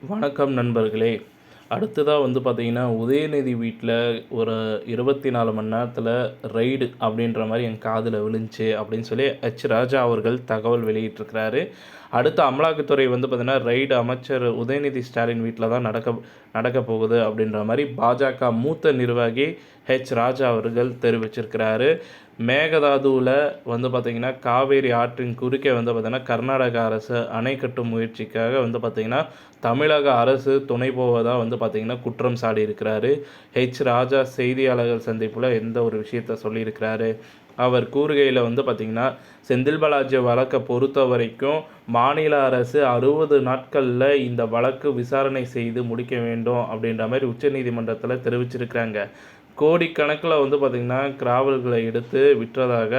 வணக்கம் நண்பர்களே. அடுத்ததாக பார்த்தீங்கன்னா, உதயநிதி வீட்டில் ஒரு 24 மணி நேரத்தில் ரெய்டு அப்படின்ற மாதிரி என் காதில் விழுந்துச்சு அப்படின்னு சொல்லி ராஜா அவர்கள் தகவல் வெளியிட்டிருக்கிறாரு. அடுத்த அமலாக்கத்துறை பார்த்தீங்கன்னா, ரெய்டு அமைச்சர் உதயநிதி ஸ்டாலின் வீட்டில் தான் நடக்க போகுது அப்படின்ற மாதிரி பாஜக மூத்த நிர்வாகி ராஜா அவர்கள் தெரிவிச்சிருக்கிறாரு. மேகதாதுவில் பார்த்திங்கன்னா, காவேரி ஆற்றின் குறுக்கே பார்த்திங்கன்னா, கர்நாடக அரசு அணை கட்டும் முயற்சிக்காக பார்த்திங்கன்னா, தமிழக அரசு துணை போவதாக பார்த்திங்கன்னா குற்றம் சாடி இருக்கிறாரு. ராஜா செய்தியாளர்கள் சந்திப்பில் எந்த ஒரு விஷயத்த சொல்லியிருக்கிறாரு. அவர் கூறுகையில் பார்த்திங்கன்னா, செந்தில் பாலாஜி வழக்கை பொறுத்த வரைக்கும் மாநில அரசு 60 நாட்களில் இந்த வழக்கு விசாரணை செய்து முடிக்க வேண்டும் அப்படின்ற மாதிரி உச்சநீதிமன்றத்தில் தெரிவிச்சிருக்கிறாங்க. கோடிக்கணக்கில் பார்த்திங்கன்னா கிராவல்களை எடுத்து விற்றதாக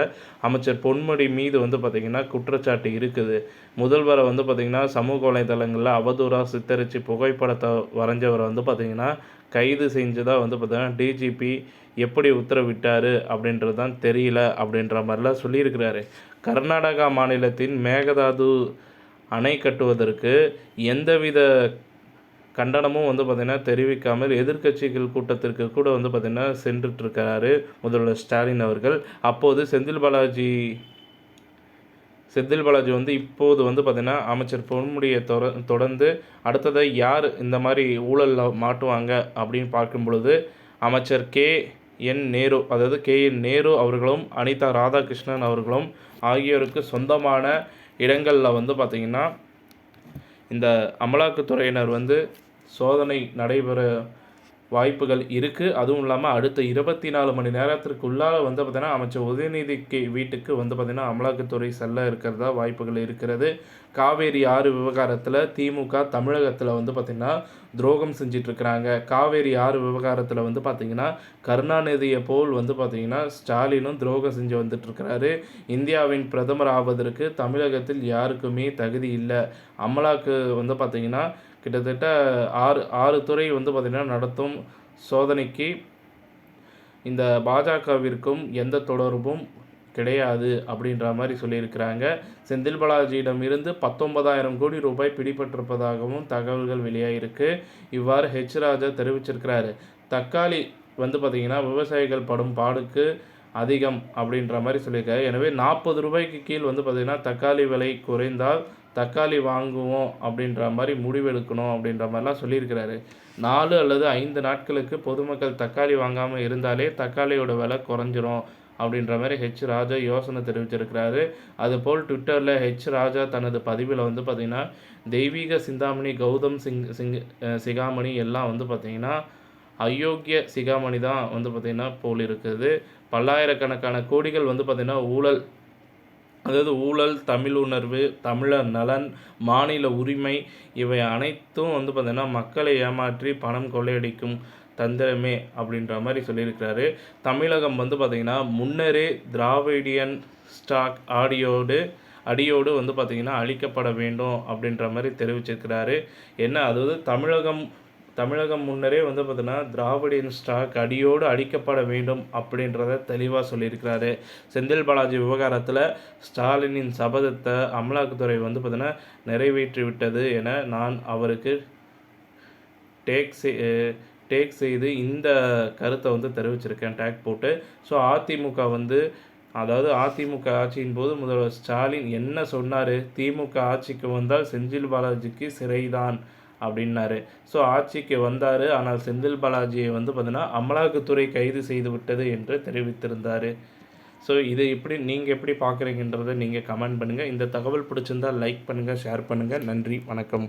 அமைச்சர் பொன்முடி மீது பார்த்திங்கன்னா குற்றச்சாட்டு இருக்குது. முதல்வரை பார்த்திங்கன்னா சமூக வலைதளங்களில் அவதூறாக சித்தரித்து புகைப்படத்தை வரைஞ்சவரை பார்த்திங்கன்னா கைது செஞ்சதாக பார்த்திங்கன்னா டிஜிபி எப்படி உத்தரவிட்டார் அப்படின்றது தான் தெரியல அப்படின்ற மாதிரிலாம் சொல்லியிருக்கிறாரு. கர்நாடகா மாநிலத்தின் மேகதாது அணை கட்டுவதற்கு எந்தவித கண்டனமும் பார்த்திங்கன்னா தெரிவிக்காமல் எதிர்க்கட்சிகள் கூட்டத்திற்கு கூட பார்த்திங்கன்னா சென்றுட்டுருக்கிறாரு முதல்வர் ஸ்டாலின் அவர்கள். அப்போது செந்தில் பாலாஜி இப்போது பார்த்திங்கன்னா அமைச்சர் பொன்முடியை தொடர்ந்து அடுத்ததாக யார் இந்த மாதிரி ஊழலில் மாட்டுவாங்க அப்படின்னு பார்க்கும் பொழுது அமைச்சர் KN நேரு அவர்களும் அனிதா ராதாகிருஷ்ணன் அவர்களும் ஆகியோருக்கு சொந்தமான இடங்களில் பார்த்திங்கன்னா இந்த அமலாக்கத்துறையினர் சோதனை நடைபெற வாய்ப்புகள் இருக்குது. அதுவும் இல்லாமல் அடுத்த 24 மணி நேரத்திற்குள்ளால் பார்த்திங்கன்னா அமைச்சர் உதயநிதிக்கு வீட்டுக்கு பார்த்திங்கன்னா அமலாக்கத்துறை செல்ல இருக்கிறதா வாய்ப்புகள் இருக்கிறது. காவேரி ஆறு விவகாரத்தில் திமுக தமிழகத்தில் பார்த்திங்கன்னா துரோகம் செஞ்சிட்ருக்கிறாங்க. காவேரி ஆறு விவகாரத்தில் பார்த்திங்கன்னா கருணாநிதியை போல் பார்த்திங்கன்னா ஸ்டாலினும் துரோகம் செஞ்சு வந்துட்டுருக்கிறாரு. இந்தியாவின் பிரதமர் ஆவதற்கு தமிழகத்தில் யாருக்குமே தகுதி இல்லை. அமலாக்கு பார்த்திங்கன்னா கிட்டத்தட்ட ஆறு துறை பார்த்திங்கன்னா நடத்தும் சோதனைக்கு இந்த பாஜகவிற்கும் எந்த தொடர்பும் கிடையாது அப்படின்ற மாதிரி சொல்லியிருக்கிறாங்க. செந்தில் பாலாஜியிடம் இருந்து 19,000 கோடி ரூபாய் பிடிபட்டிருப்பதாகவும் தகவல்கள் வெளியாகிருக்கு. இவ்வாறு ராஜா தெரிவிச்சிருக்கிறாரு. தக்காளி பார்த்திங்கன்னா விவசாயிகள் படும் பாடுக்கு அதிகம் அப்படின்ற மாதிரி சொல்லியிருக்காரு. எனவே 40 ரூபாய்க்கு கீழ் பார்த்திங்கன்னா தக்காளி விலை குறைந்தால் தக்காளி வாங்குவோம் அப்படின்ற மாதிரி முடிவெடுக்கணும் அப்படின்ற மாதிரிலாம் சொல்லியிருக்கிறாரு. 4 அல்லது 5 நாட்களுக்கு பொதுமக்கள் தக்காளி வாங்காமல் இருந்தாலே தக்காளியோட விலை குறைஞ்சிரும் அப்படின்ற மாதிரி ராஜா யோசனை தெரிவிச்சிருக்கிறாரு. அதுபோல் ட்விட்டரில் ராஜா தனது பதிவில் பார்த்திங்கன்னா தெய்வீக சிந்தாமணி கௌதம் சிகாமணி எல்லாம் பார்த்திங்கன்னா அயோக்கிய சிகாமணி தான் பார்த்திங்கன்னா போல் இருக்குது. பல்லாயிரக்கணக்கான கோடிகள் பார்த்திங்கன்னா ஊழல், தமிழ் உணர்வு, தமிழர் நலன், மாநில உரிமை இவை அனைத்தும் பார்த்திங்கன்னா மக்களை ஏமாற்றி பணம் கொள்ளையடிக்கும் தந்திரமே அப்படின்ற மாதிரி சொல்லியிருக்கிறாரு. தமிழகம் பார்த்திங்கன்னா முன்னரே திராவிடியன் ஸ்டாக் அடியோடு பார்த்திங்கன்னா அழிக்கப்பட வேண்டும் அப்படின்ற மாதிரி தெரிவிச்சிருக்கிறாரு. அதாவது தமிழகம் முன்னரே பார்த்திங்கன்னா திராவிடியன் ஸ்டாக் அடியோடு அழிக்கப்பட வேண்டும் அப்படின்றத தெளிவாக சொல்லியிருக்கிறாரு. செந்தில் பாலாஜி விவகாரத்தில் ஸ்டாலினின் சபதத்தை அமலாக்கத்துறை பார்த்திங்கன்னா நிறைவேற்றிவிட்டது என நான் அவருக்கு டேக் செய்து இந்த கருத்தை தெரிவிச்சிருக்கேன் டேக் போட்டு. ஸோ அதிமுக ஆட்சியின் போது முதல்வர் ஸ்டாலின் என்ன சொன்னார், திமுக ஆட்சிக்கு வந்தால் செந்தில் பாலாஜிக்கு சிறைதான் அப்படின்னாரு. ஸோ ஆட்சிக்கு வந்தார், ஆனால் செந்தில் பாலாஜியை பார்த்திங்கன்னா அமலாக்கத்துறை கைது செய்து விட்டது என்று தெரிவித்திருந்தார். ஸோ இதை நீங்கள் எப்படி பார்க்குறீங்கன்றதை நீங்கள் கமெண்ட் பண்ணுங்கள். இந்த தகவல் பிடிச்சிருந்தால் லைக் பண்ணுங்கள், ஷேர் பண்ணுங்கள். நன்றி, வணக்கம்.